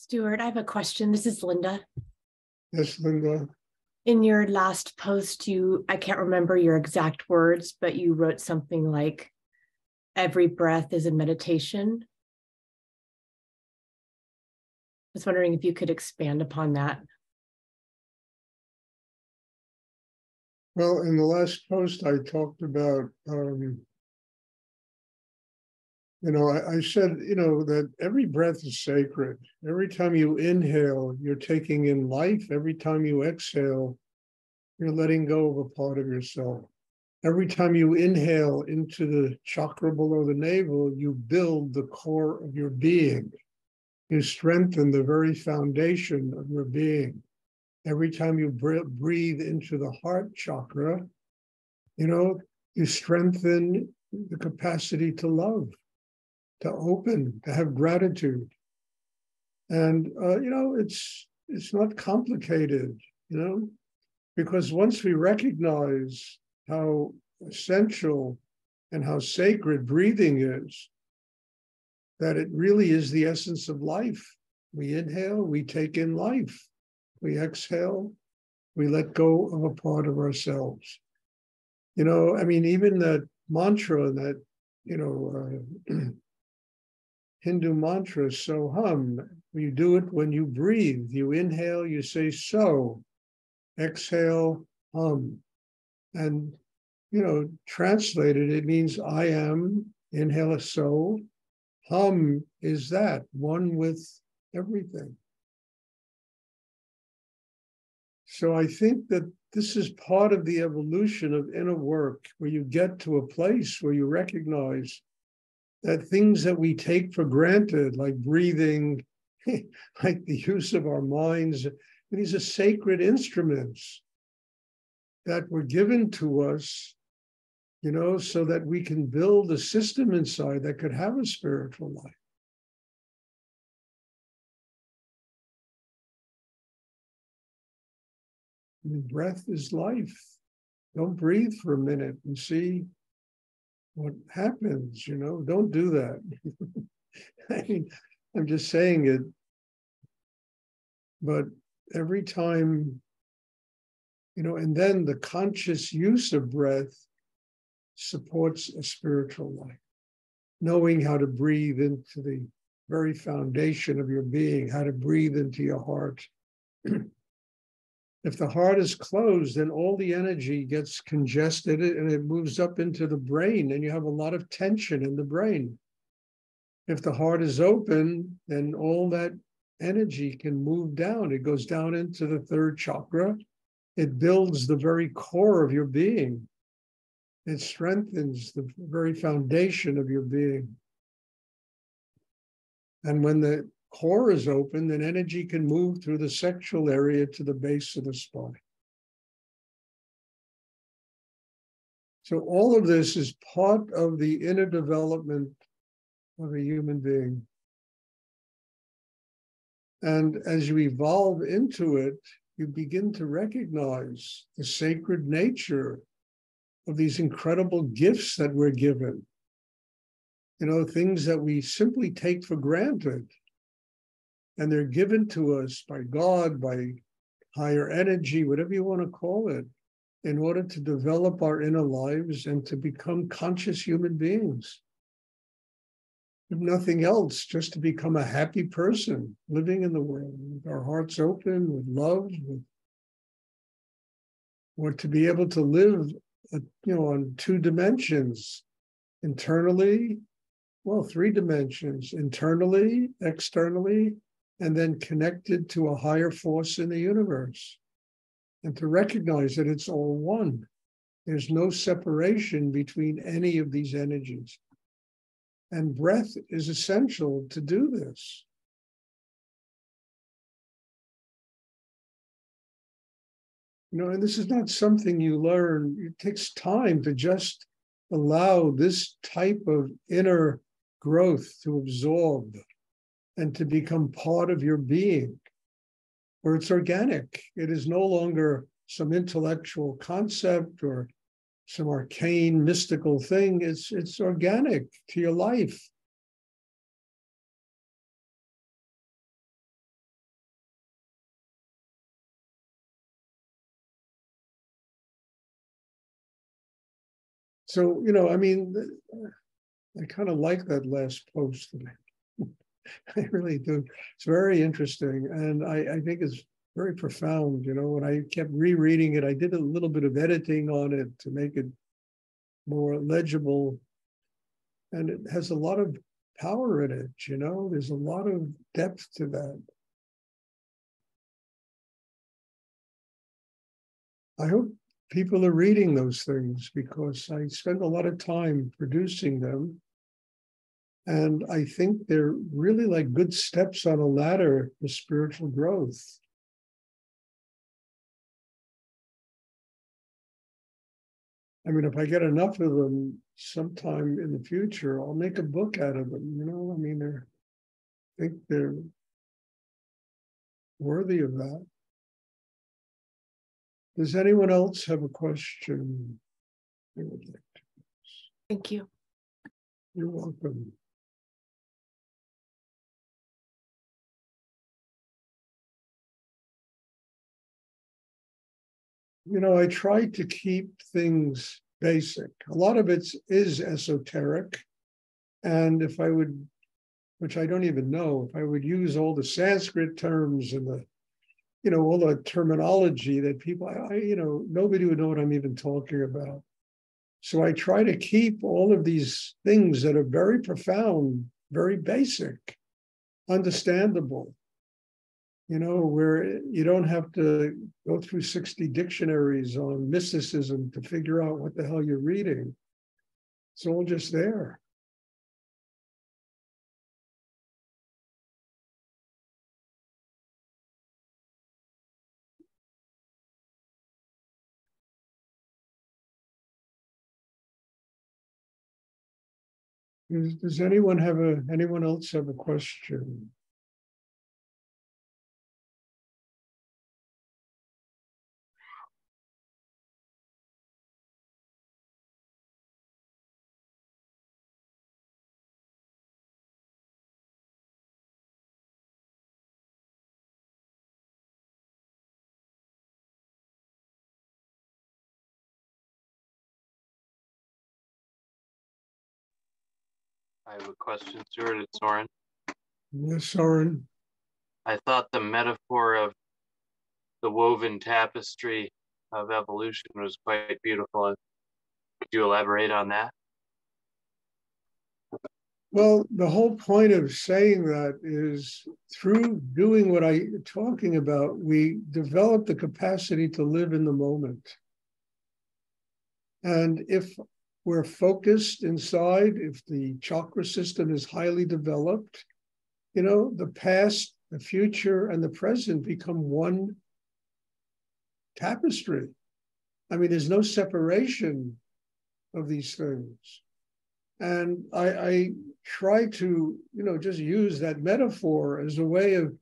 Stuart, I have a question. This is Linda. Yes, Linda. In your last post, I can't remember your exact words, but you wrote something like, every breath is a meditation. I was wondering if you could expand upon that. Well, in the last post, I talked about, I said, that every breath is sacred. Every time you inhale, you're taking in life. Every time you exhale, you're letting go of a part of yourself. Every time you inhale into the chakra below the navel, you build the core of your being. You strengthen the very foundation of your being. Every time you breathe into the heart chakra, you strengthen the capacity to love, to open, to have gratitude. And, it's not complicated, because once we recognize how essential and how sacred breathing is, that it really is the essence of life. We inhale, we take in life. We exhale, we let go of a part of ourselves. Even that mantra, that, Hindu mantra, so hum, you do it when you breathe. You inhale, you say so, exhale, hum. And, translated, it means I am, inhale a so, hum is that, one with everything. So I think that this is part of the evolution of inner work, where you get to a place where you recognize that things that we take for granted, like breathing, like the use of our minds, these are sacred instruments that were given to us, so that we can build a system inside that could have a spiritual life. Breath is life. Don't breathe for a minute and see what happens, Don't do that. I'm just saying it. But every time, and then the conscious use of breath supports a spiritual life. Knowing how to breathe into the very foundation of your being, how to breathe into your heart. If the heart is closed, then all the energy gets congested and it moves up into the brain, and you have a lot of tension in the brain. If the heart is open, then all that energy can move down. It goes down into the third chakra. It builds the very core of your being. It strengthens the very foundation of your being. And when the core is open, then energy can move through the sexual area to the base of the spine. So all of this is part of the inner development of a human being. And as you evolve into it, you begin to recognize the sacred nature of these incredible gifts that we're given. Things that we simply take for granted. And they're given to us by God, by higher energy, whatever you want to call it, in order to develop our inner lives and to become conscious human beings. If nothing else, just to become a happy person living in the world, with our hearts open, with love, or to be able to live, on two dimensions, internally, three dimensions, internally, externally, and then connected to a higher force in the universe. And to recognize that it's all one. There's no separation between any of these energies. And breath is essential to do this. And this is not something you learn. It takes time to just allow this type of inner growth to absorb and to become part of your being, where it's organic. It is no longer some intellectual concept or some arcane mystical thing. It's organic to your life. So, I mean, I kind of like that last post. I really do. It's very interesting. And I think it's very profound, when I kept rereading it, I did a little bit of editing on it to make it more legible. And it has a lot of power in it, there's a lot of depth to that. I hope people are reading those things because I spend a lot of time producing them. And I think they're really like good steps on a ladder to spiritual growth. I mean, if I get enough of them sometime in the future, I'll make a book out of them, I mean, I think they're worthy of that. Does anyone else have a question they would like to ask? Thank you. You're welcome. I try to keep things basic. A lot of it is esoteric. And if I would, which I don't even know, if I would use all the Sanskrit terms and all the terminology that people, nobody would know what I'm even talking about. So I try to keep all of these things that are very profound, very basic, understandable, where you don't have to go through 60 dictionaries on mysticism to figure out what the hell you're reading. It's all just there. Does anyone else have a question? I have a question, Stuart. It's Soren. Yes, Soren. I thought the metaphor of the woven tapestry of evolution was quite beautiful. Could you elaborate on that? Well, the whole point of saying that is through doing what I'm talking about, we develop the capacity to live in the moment. And if we're focused inside, if the chakra system is highly developed, the past, the future, and the present become one tapestry. I mean, there's no separation of these things. And I try to, just use that metaphor as a way of,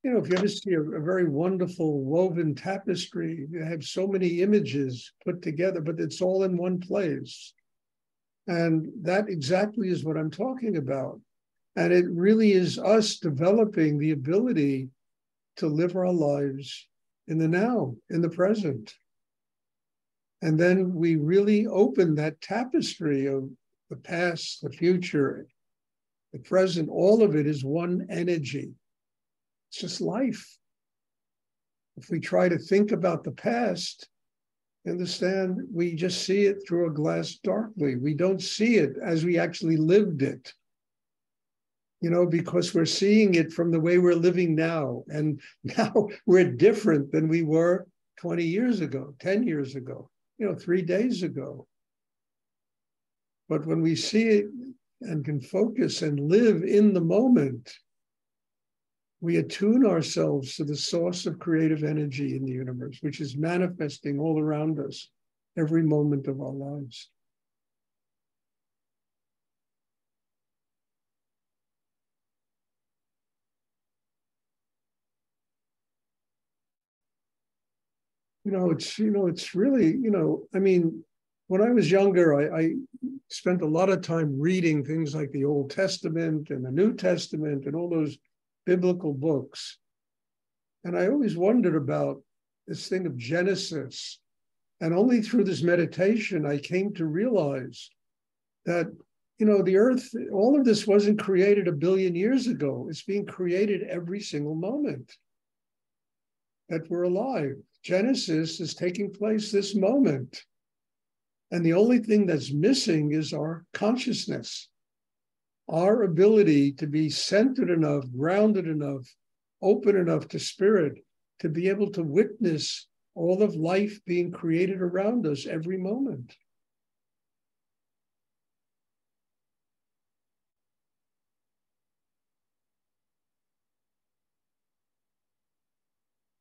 if you ever see a very wonderful woven tapestry, you have so many images put together, but it's all in one place. And that exactly is what I'm talking about. And it really is us developing the ability to live our lives in the now, in the present. And then we really open that tapestry of the past, the future, the present. All of it is one energy. It's just life. If we try to think about the past, understand, we just see it through a glass darkly. We don't see it as we actually lived it, because we're seeing it from the way we're living now. And now we're different than we were 20 years ago, 10 years ago, 3 days ago. But when we see it and can focus and live in the moment, we attune ourselves to the source of creative energy in the universe, which is manifesting all around us every moment of our lives. It's really, I mean, when I was younger, I spent a lot of time reading things like the Old Testament and the New Testament and all those biblical books. And I always wondered about this thing of Genesis And only through this meditation, I came to realize that, you know, the earth, all of this wasn't created 1 billion years ago. It's being created every single moment that we're alive. Genesis is taking place this moment. And the only thing that's missing is our consciousness, our ability to be centered enough, grounded enough, open enough to spirit, to be able to witness all of life being created around us every moment.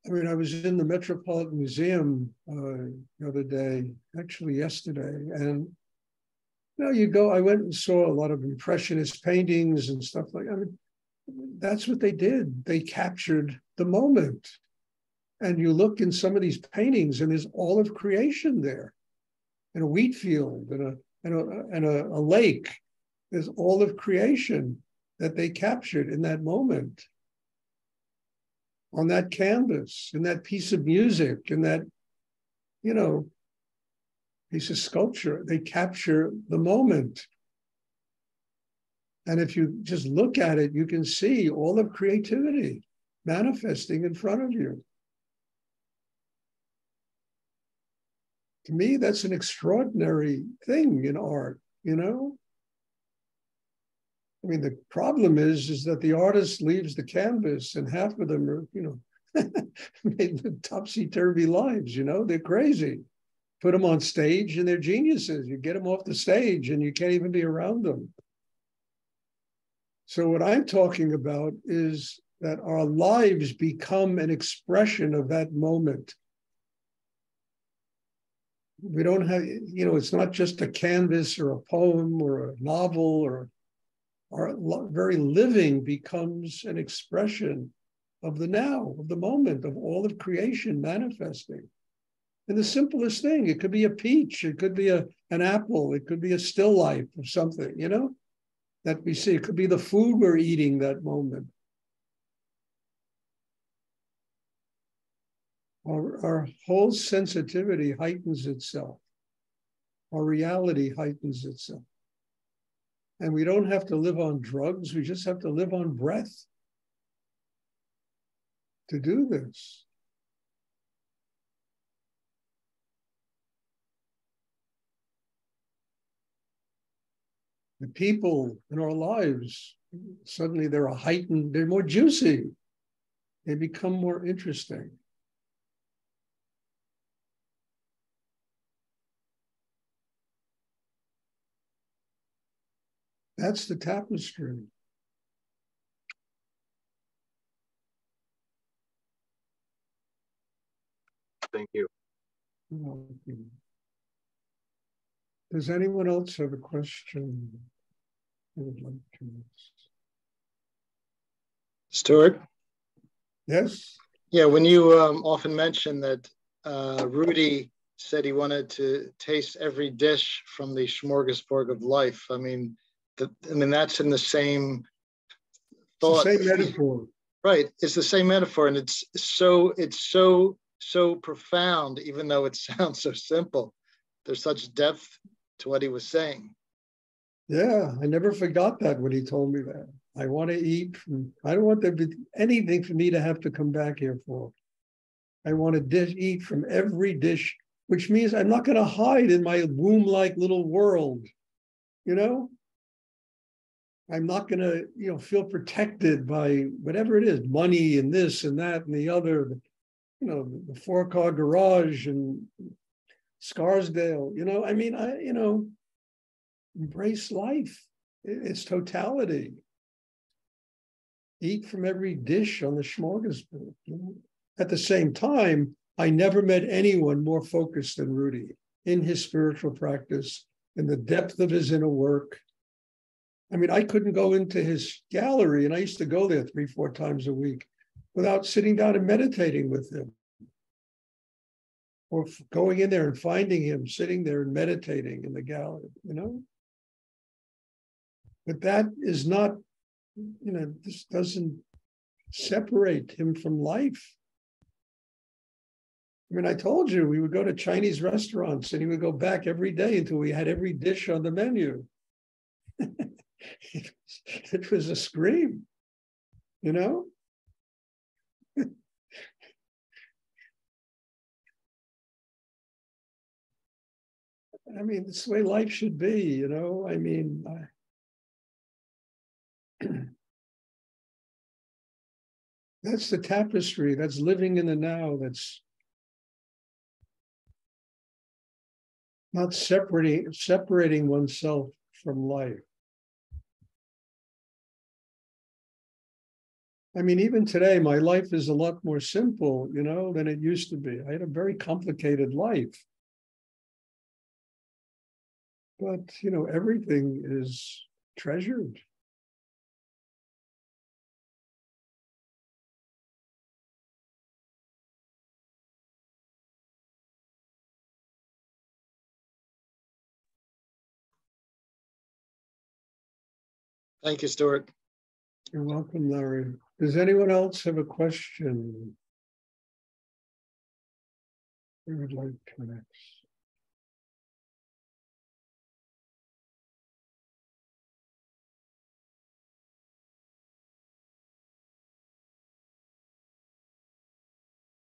I mean, I was in the Metropolitan Museum the other day, actually yesterday, and you go, I went and saw a lot of Impressionist paintings and stuff like that. I mean, that's what they did. They captured the moment. And you look in some of these paintings and there's all of creation there. And a wheat field and a lake. There's all of creation that they captured in that moment. On that canvas, in that piece of music, in that, piece of sculpture, they capture the moment. And if you just look at it, you can see all of creativity manifesting in front of you. To me, that's an extraordinary thing in art, I mean, the problem is that the artist leaves the canvas and half of them are, made topsy-turvy lives, they're crazy. Put them on stage and they're geniuses. You get them off the stage and you can't even be around them. So what I'm talking about is that our lives become an expression of that moment. We don't have, it's not just a canvas or a poem or a novel, or our very living becomes an expression of the now, of the moment, of all of creation manifesting. And the simplest thing, it could be a peach, it could be an apple, it could be a still life of something, that we see. It could be the food we're eating that moment. Our whole sensitivity heightens itself. Our reality heightens itself. And we don't have to live on drugs. We just have to live on breath to do this. The people in our lives, suddenly they're more juicy. They become more interesting. That's the tapestry. Thank you. Does anyone else have a question they would like to ask? Stuart? Yes? Yeah, when you often mention that Rudy said he wanted to taste every dish from the smorgasbord of life, I mean, that's in the same thought. It's the same metaphor. Right, it's the same metaphor, and it's so profound, even though it sounds so simple. There's such depth to what he was saying. Yeah, I never forgot that when he told me that. I want to eat I don't want there to be anything for me to have to come back here for. I want to eat from every dish, which means I'm not going to hide in my womb-like little world, I'm not going to, feel protected by whatever it is, money and this and that and the other, the 4-car garage and Scarsdale, embrace life, its totality. Eat from every dish on the smorgasbord. At the same time, I never met anyone more focused than Rudy in his spiritual practice, in the depth of his inner work. I mean, I couldn't go into his gallery, and I used to go there 3-4 times a week without sitting down and meditating with him. Or going in there and finding him sitting there and meditating in the gallery, But that is not, this doesn't separate him from life. I mean, I told you we would go to Chinese restaurants and he would go back every day until we had every dish on the menu. It was a scream, you know? I mean, it's the way life should be, you know? I mean, that's the tapestry, that's living in the now, that's not separating oneself from life. I mean, even today, my life is a lot more simple, you know, than it used to be. I had a very complicated life. But, you know, everything is treasured. Thank you, Stuart. You're welcome, Larry. Does anyone else have a question? Who would like to next?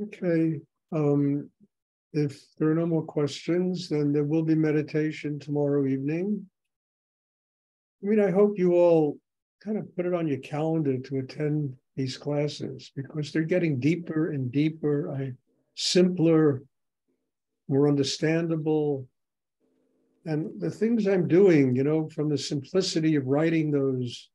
Okay. If there are no more questions, then there will be meditation tomorrow evening. I mean, I hope you all kind of put it on your calendar to attend these classes because they're getting deeper and deeper, simpler, more understandable. And the things I'm doing, you know, from the simplicity of writing those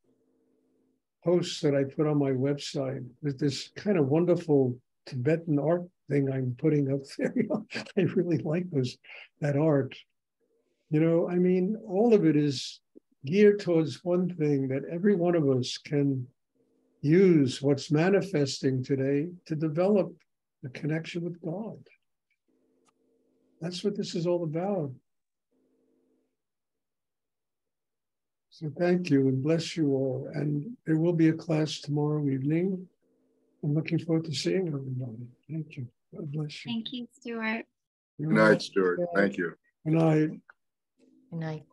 posts that I put on my website, with this kind of wonderful Tibetan art thing I'm putting up there. You know, I really like that art. You know, I mean, all of it is geared towards one thing, that every one of us can use what's manifesting today to develop a connection with God. That's what this is all about. So thank you and bless you all. And there will be a class tomorrow evening. I'm looking forward to seeing everybody. Thank you. God bless you. Thank you, Stuart. Good night, Stuart. Thank you. Good night. Good night.